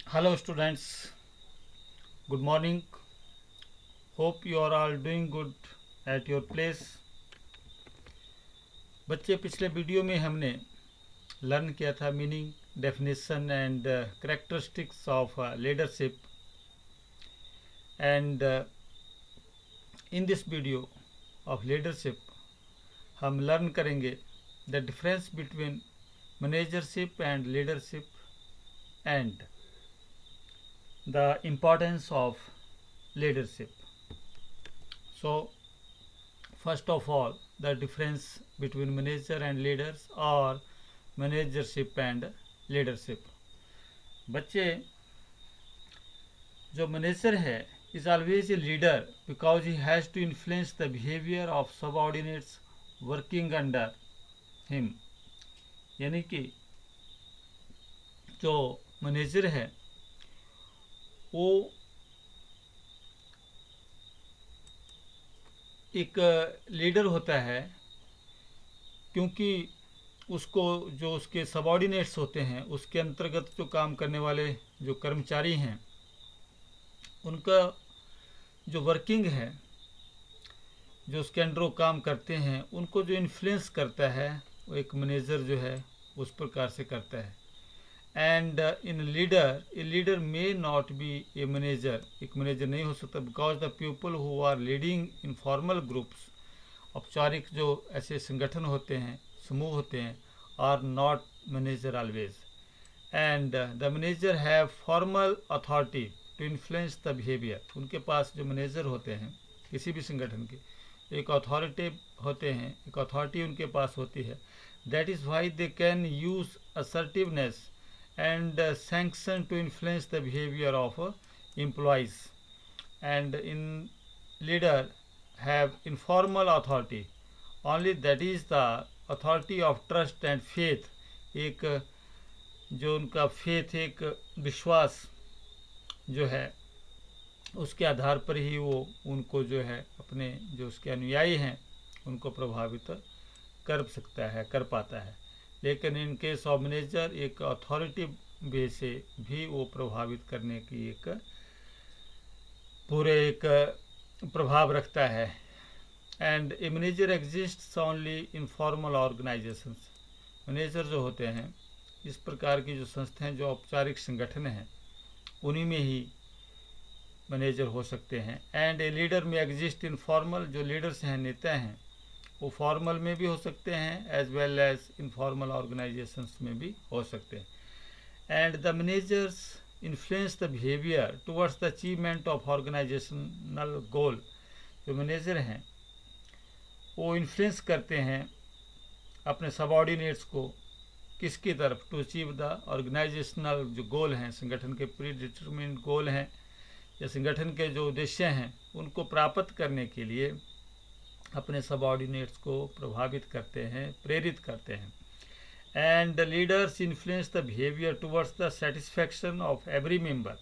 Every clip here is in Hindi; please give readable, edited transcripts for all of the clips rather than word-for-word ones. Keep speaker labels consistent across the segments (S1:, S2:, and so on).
S1: Hello students, good morning. Hope you are all doing good at your place. बच्चे, पिछले वीडियो में हमने लर्न किया था meaning, definition and characteristics of leadership and in this video of leadership हम लर्न करेंगे the difference between managership and leadership and the importance of leadership. So first of all, the difference between manager and leaders or managership and leadership. बच्चे, जो मैनेजर है is always a leader because he has to influence the behavior of subordinates working under him. यानी कि जो मैनेजर है वो एक लीडर होता है, क्योंकि उसको जो उसके सबॉर्डिनेट्स होते हैं, उसके अंतर्गत जो काम करने वाले जो कर्मचारी हैं, उनका जो वर्किंग है, जो उसके अंडर काम करते हैं, उनको जो इन्फ्लुएंस करता है वो एक मैनेजर जो है उस प्रकार से करता है. And in leader, a leader may not be a manager, एक मैनेजर नहीं हो सकता, because the people who are leading informal groups, औपचारिक जो ऐसे संगठन होते हैं, समूह होते हैं, are not manager always. And the manager have formal authority to influence the behaviour. उनके पास जो मैनेजर होते हैं किसी भी संगठन के, एक अथॉरिटी होते हैं, एक अथॉरिटी उनके पास होती है. That is why they can use assertiveness and sanction to influence the behavior of employees. And in leader have informal authority, only that is the authority of trust and faith. एक जो उनका faith, एक विश्वास जो है, उसके आधार पर ही वो उनको जो है अपने जो उसके अनुयायी हैं उनको प्रभावित कर सकता है, कर पाता है. लेकिन इन केस ऑफ मैनेजर एक अथॉरिटी वे से भी वो प्रभावित करने की एक पूरे एक प्रभाव रखता है. And a manager exists only in formal organisations. Manager जो होते हैं, इस प्रकार की जो संस्थाएं, जो औपचारिक संगठन हैं, उन्हीं में ही मैनेजर हो सकते हैं. एंड ए लीडर में एग्जिस्ट इन फॉर्मल, जो लीडर्स हैं, नेता हैं, वो फॉर्मल में भी हो सकते हैं as well as informal organisations में भी हो सकते हैं. And the managers influence the behaviour towards the achievement of organisational goal. जो मैनेजर हैं वो इन्फ्लुएंस करते हैं अपने सबॉर्डिनेट्स को किसकी तरफ, टू अचीव द ऑर्गेनाइजेशनल जो गोल हैं, संगठन के प्री डिटरमिन्ड गोल हैं या संगठन के जो उद्देश्य हैं, उनको प्राप्त करने के लिए अपने सबऑर्डिनेट्स को प्रभावित करते हैं, प्रेरित करते हैं. And the leaders influence the behaviour towards the satisfaction of every member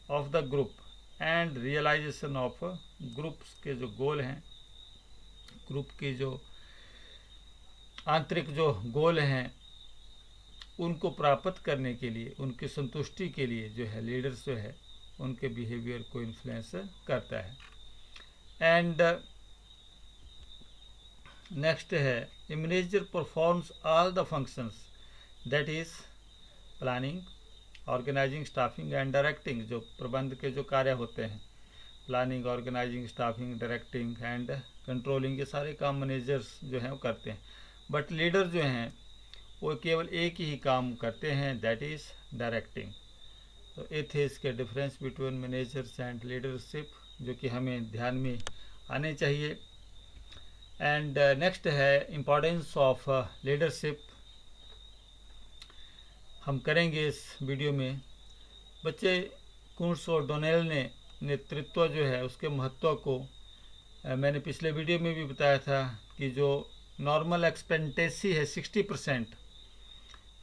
S1: of the group and realisation of groups के जो गोल हैं, ग्रुप के जो आंतरिक जो गोल हैं, उनको प्राप्त करने के लिए, उनकी संतुष्टि के लिए जो है लीडर्स जो है उनके बिहेवियर को इन्फ्लुएंस करता है. एंड नेक्स्ट है, a manager performs all the functions, that is planning, organising, staffing and directing. जो प्रबंध के जो कार्य होते हैं, planning, organising, staffing, directing and controlling, ये सारे काम मैनेजर्स जो हैं वो करते हैं. बट लीडर जो हैं वो केवल एक ही काम करते हैं, दैट इज डायरेक्टिंग. तो ये थे इसके difference between managers and leadership, जो कि हमें ध्यान में आने चाहिए. एंड नेक्स्ट है इम्पोर्टेंस ऑफ लीडरशिप, हम करेंगे इस वीडियो में. बच्चे, कुर्ट्स और डोनेल ने नेतृत्व जो है उसके महत्व को मैंने पिछले वीडियो में भी बताया था कि जो नॉर्मल एक्सपेंटेंसी है 60%,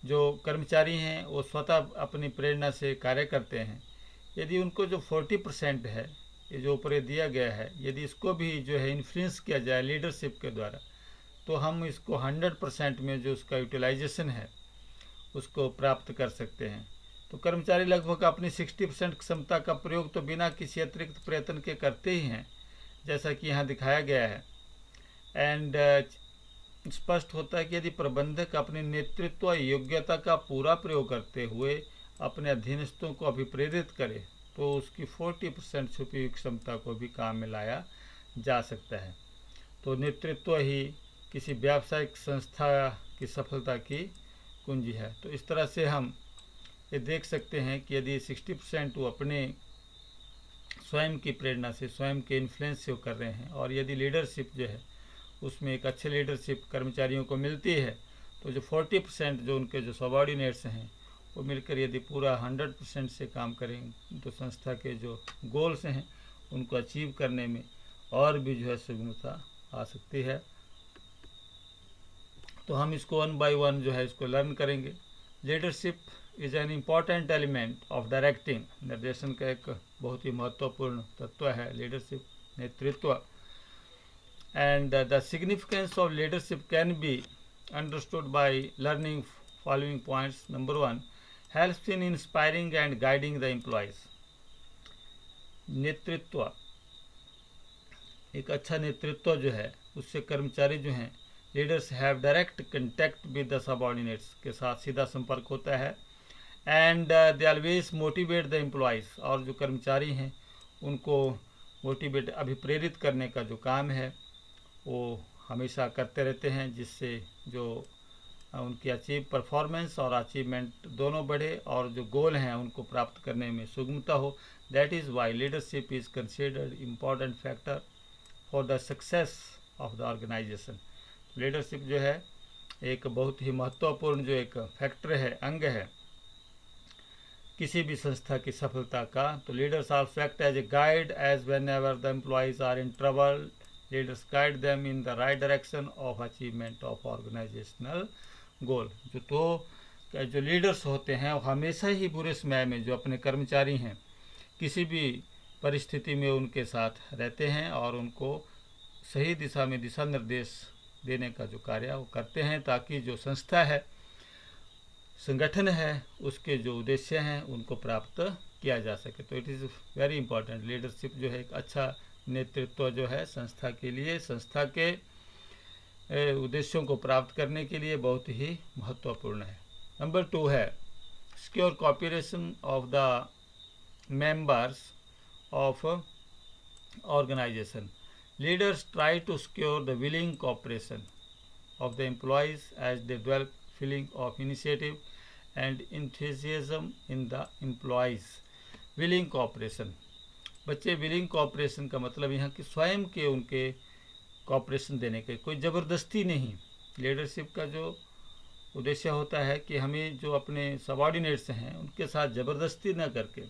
S1: जो कर्मचारी हैं वो स्वतः अपनी प्रेरणा से कार्य करते हैं. यदि उनको जो 40% है, ये जो ऊपर दिया गया है, यदि इसको भी जो है इन्फ्लुएंस किया जाए लीडरशिप के द्वारा, तो हम इसको 100% में जो उसका यूटिलाइजेशन है उसको प्राप्त कर सकते हैं. तो कर्मचारी लगभग अपनी 60% क्षमता का प्रयोग तो बिना किसी अतिरिक्त प्रयत्न के करते ही हैं, जैसा कि यहाँ दिखाया गया है। एंड स्पष्ट होता है कि यदि प्रबंधक अपनी नेतृत्व योग्यता का पूरा प्रयोग करते हुए अपने अधीनस्थों को अभिप्रेरित करे तो उसकी 40% छुपी हुई क्षमता को भी काम में लाया जा सकता है। तो नेतृत्व ही किसी व्यावसायिक संस्था की सफलता की कुंजी है। तो इस तरह से हम ये देख सकते हैं कि यदि 60% वो अपने स्वयं की प्रेरणा से, स्वयं के इन्फ्लुएंस से वो कर रहे हैं, और यदि लीडरशिप जो है उसमें एक अच्छे लीडरशिप कर्मचारियों को मिलती है, तो जो 40% जो उनके जो सबॉर्डिनेट्स हैं वो मिलकर यदि पूरा 100% से काम करें तो संस्था के जो गोल्स हैं उनको अचीव करने में और भी जो है सुगमता आ सकती है। तो हम इसको 1 बाय 1 जो है इसको लर्न करेंगे। Leadership is an important element of directing. निर्देशन का एक बहुत ही महत्वपूर्ण तत्व है लीडरशिप, नेतृत्व। And the significance of leadership can be understood by learning following points. Number 1, helps in inspiring and guiding the employees. नेतृत्व, एक अच्छा नेतृत्व जो है उससे कर्मचारी जो हैं, leaders have direct contact with the subordinates, के साथ सीधा संपर्क होता है। And they always motivate the employees, और जो कर्मचारी हैं उनको मोटिवेट, अभिप्रेरित करने का जो काम है वो हमेशा करते रहते हैं, जिससे जो उनकी अचीव परफॉर्मेंस और अचीवमेंट दोनों बढ़े और जो गोल हैं उनको प्राप्त करने में सुगमता हो। That is why leadership is considered important factor for the success of the organisation. Leadership जो है एक बहुत ही महत्वपूर्ण जो एक फैक्टर है, अंग है किसी भी संस्था की सफलता का। तो leaders also act as a guide as whenever the employees are in trouble. Leaders guide them in the right direction of achievement of organizational goal। जो लीडर्स होते हैं वो हमेशा ही बुरे समय में जो अपने कर्मचारी हैं किसी भी परिस्थिति में उनके साथ रहते हैं और उनको सही दिशा में दिशा निर्देश देने का जो कार्य वो करते हैं, ताकि जो संस्था है, संगठन है, उसके जो उद्देश्य हैं उनको प्राप्त किया जा सके। तो it is very important. Leadership जो है एक अच्छा नेतृत्व जो है संस्था के लिए, संस्था के उद्देश्यों को प्राप्त करने के लिए बहुत ही महत्वपूर्ण है। नंबर 2 है secure cooperation of the members of organisation. Leaders try to secure the willing cooperation of the employees as they develop feeling of initiative and enthusiasm in the employees. Willing cooperation, बच्चे विलिंग कोऑपरेशन का मतलब यहाँ कि स्वयं के उनके कोऑपरेशन देने के, कोई ज़बरदस्ती नहीं। लीडरशिप का जो उद्देश्य होता है कि हमें जो अपने सबऑर्डिनेट्स हैं उनके साथ ज़बरदस्ती न करके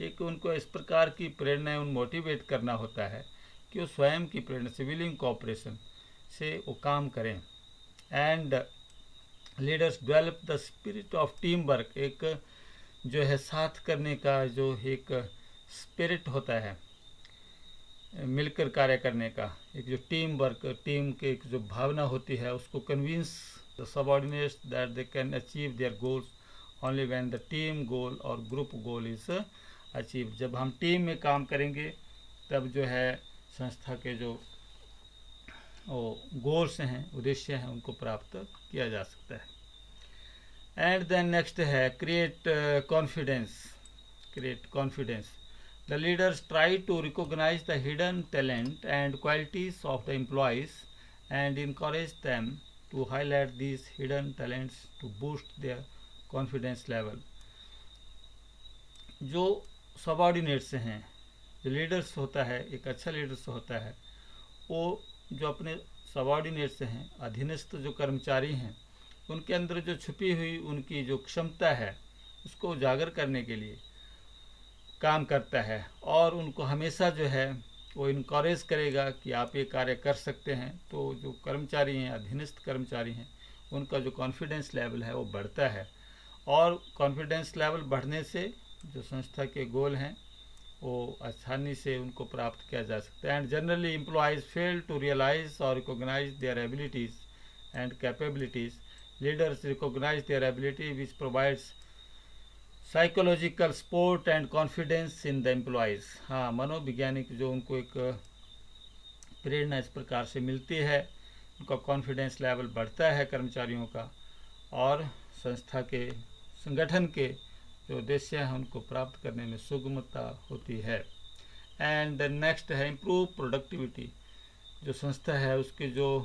S1: एक उनको इस प्रकार की प्रेरणा उन मोटिवेट करना होता है कि वो स्वयं की प्रेरणा से, विलिंग कोऑपरेशन से वो काम करें। And leaders develop the spirit of team work, एक जो है साथ करने का जो एक स्पिरिट होता है, मिलकर कार्य करने का, एक जो टीम वर्क, टीम के एक जो भावना होती है, उसको convince the subordinates that they can achieve their goals only when the team goal और ग्रुप गोल इज अचीव। जब हम टीम में काम करेंगे तब जो है संस्था के जो गोल्स हैं, उद्देश्य हैं, उनको प्राप्त किया जा सकता है। एंड देन नेक्स्ट है create confidence. Create confidence, the leaders try to recognize the hidden talent and qualities of the employees and encourage them to highlight these hidden talents to boost their confidence level। जो सबऑर्डिनेट्स हैं, जो लीडर्स होता है, एक अच्छा लीडर्स होता है, वो जो अपने सबऑर्डिनेट्स हैं, अधीनस्थ जो कर्मचारी हैं, उनके अंदर जो छुपी हुई उनकी जो क्षमता है उसको उजागर करने के लिए काम करता है और उनको हमेशा जो है वो इनकरेज करेगा कि आप ये कार्य कर सकते हैं। तो जो कर्मचारी हैं, अधीनस्थ कर्मचारी हैं, उनका जो कॉन्फिडेंस लेवल है वो बढ़ता है और कॉन्फिडेंस लेवल बढ़ने से जो संस्था के गोल हैं वो आसानी से उनको प्राप्त किया जा सकता है। And generally employees fail to realise और recognise their abilities and capabilities. Leaders recognise their ability which provides psychological support and confidence in the employees. हाँ, मनोवैज्ञानिक जो उनको एक प्रेरणा इस प्रकार से मिलती है, उनका कॉन्फिडेंस लेवल बढ़ता है कर्मचारियों का, और संस्था के संगठन के जो उद्देश्य हैं उनको प्राप्त करने में सुगमता होती है। एंड नेक्स्ट है इम्प्रूव प्रोडक्टिविटी। जो संस्था है उसकी जो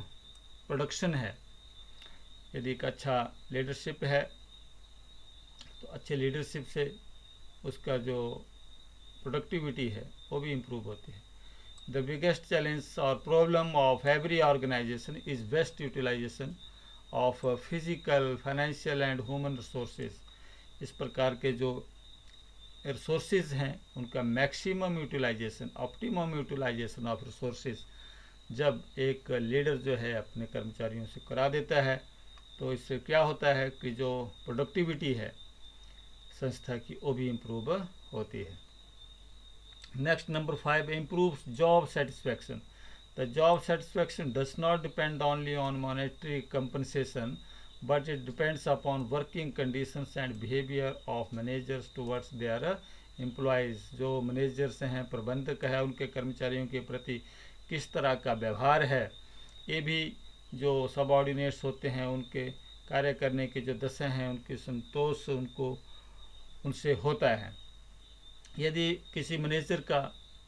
S1: प्रोडक्शन है, यदि एक अच्छा लीडरशिप है तो अच्छे लीडरशिप से उसका जो प्रोडक्टिविटी है वो भी इम्प्रूव होती है। द बिगेस्ट चैलेंज और problem of every organisation is best utilisation of physical, financial and human resources. इस प्रकार के जो रिसोर्सेज हैं उनका maximum utilisation, optimum utilisation of resources जब एक लीडर जो है अपने कर्मचारियों से करा देता है तो इससे क्या होता है कि जो प्रोडक्टिविटी है संस्था की वो भी इम्प्रूव होती है। Next number 5, improves job satisfaction. The job satisfaction does not depend only on monetary compensation but it depends upon working conditions and behavior of managers towards their employees। जो मैनेजर्स हैं, प्रबंधक है, उनके कर्मचारियों के प्रति किस तरह का व्यवहार है, ये भी जो सबऑर्डिनेट्स होते हैं उनके कार्य करने की जो दशा हैं, उनके संतोष उनसे होता है। यदि किसी मैनेजर का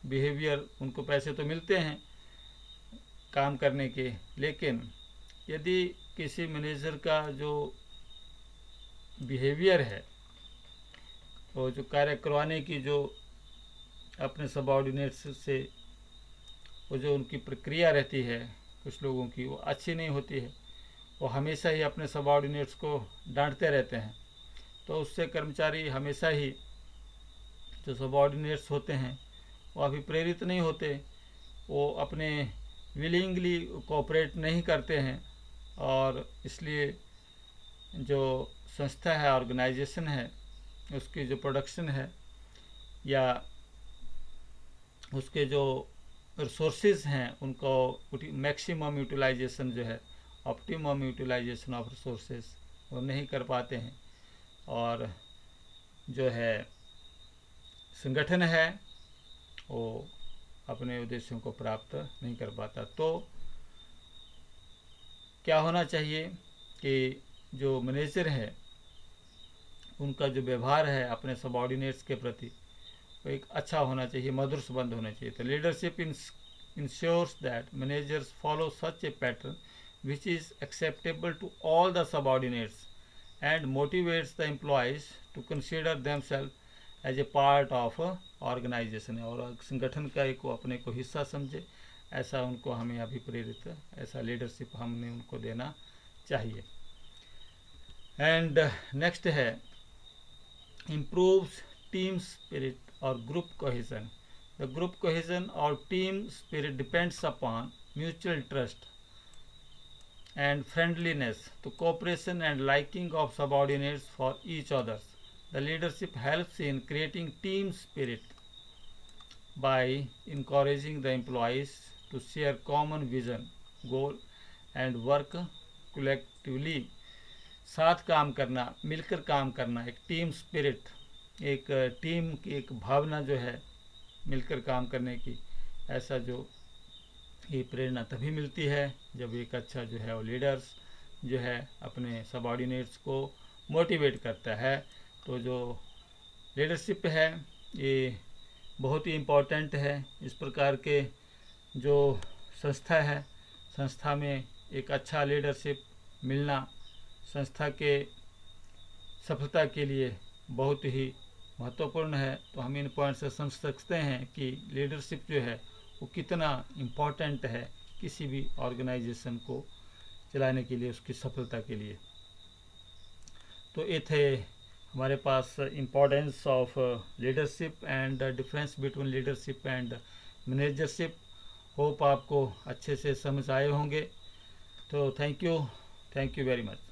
S1: बिहेवियर, उनको पैसे तो मिलते हैं काम करने के, लेकिन यदि किसी मैनेजर का जो बिहेवियर है, वो जो कार्य करवाने की जो अपने सबऑर्डिनेट्स से वो जो उनकी प्रक्रिया रहती है कुछ लोगों की, वो अच्छी नहीं होती है, वो हमेशा ही अपने सबऑर्डिनेट्स को डांटते रहते हैं, तो उससे कर्मचारी हमेशा ही जो सबऑर्डिनेट्स होते हैं वो अभिप्रेरित नहीं होते, वो अपने विलिंगली कोऑपरेट नहीं करते हैं, और इसलिए जो संस्था है, ऑर्गेनाइजेशन है, उसकी जो प्रोडक्शन है या उसके जो रिसोर्सेज हैं उनको मैक्सिमम यूटिलाइजेशन जो है, ऑप्टिमम यूटिलाइजेशन ऑफ रिसोर्सेज वो नहीं कर पाते हैं, और जो है संगठन है वो अपने उद्देश्यों को प्राप्त नहीं कर पाता। तो क्या होना चाहिए कि जो मैनेजर है उनका जो व्यवहार है अपने सबऑर्डिनेट्स के प्रति वो एक अच्छा होना चाहिए, मधुर संबंध होना चाहिए। तो leadership ensures that managers follow such a pattern which is acceptable to all the subordinates and motivates the employees to consider themselves as a part of organization। और संगठन का एक अपने को हिस्सा समझे, ऐसा उनको हमें अभिप्रेरित, ऐसा लीडरशिप हमने उनको देना चाहिए। एंड नेक्स्ट है इम्प्रूव्स टीम स्पिरिट और group cohesion. The group cohesion और team spirit depends upon mutual trust and friendliness, to cooperation and liking of subordinates for each others. The leadership helps in creating team spirit by encouraging the employees to share common vision, goal and work collectively। साथ काम करना, मिलकर काम करना, एक टीम स्पिरिट, एक टीम की एक भावना जो है मिलकर काम करने की, ऐसा जो ये प्रेरणा तभी मिलती है जब एक अच्छा जो है वो लीडर्स जो है अपने सबऑर्डिनेट्स को मोटिवेट करता है। तो जो लीडरशिप है ये बहुत ही इम्पोर्टेंट है। इस प्रकार के जो संस्था है, संस्था में एक अच्छा लीडरशिप मिलना संस्था के सफलता के लिए बहुत ही महत्वपूर्ण है। तो हम इन पॉइंट से समझ सकते हैं कि लीडरशिप जो है वो कितना इम्पोर्टेंट है किसी भी ऑर्गेनाइजेशन को चलाने के लिए, उसकी सफलता के लिए। तो ये थे हमारे पास importance of leadership and difference between leadership and managership. Hope आपको अच्छे से समझ आए होंगे। तो थैंक यू वेरी मच।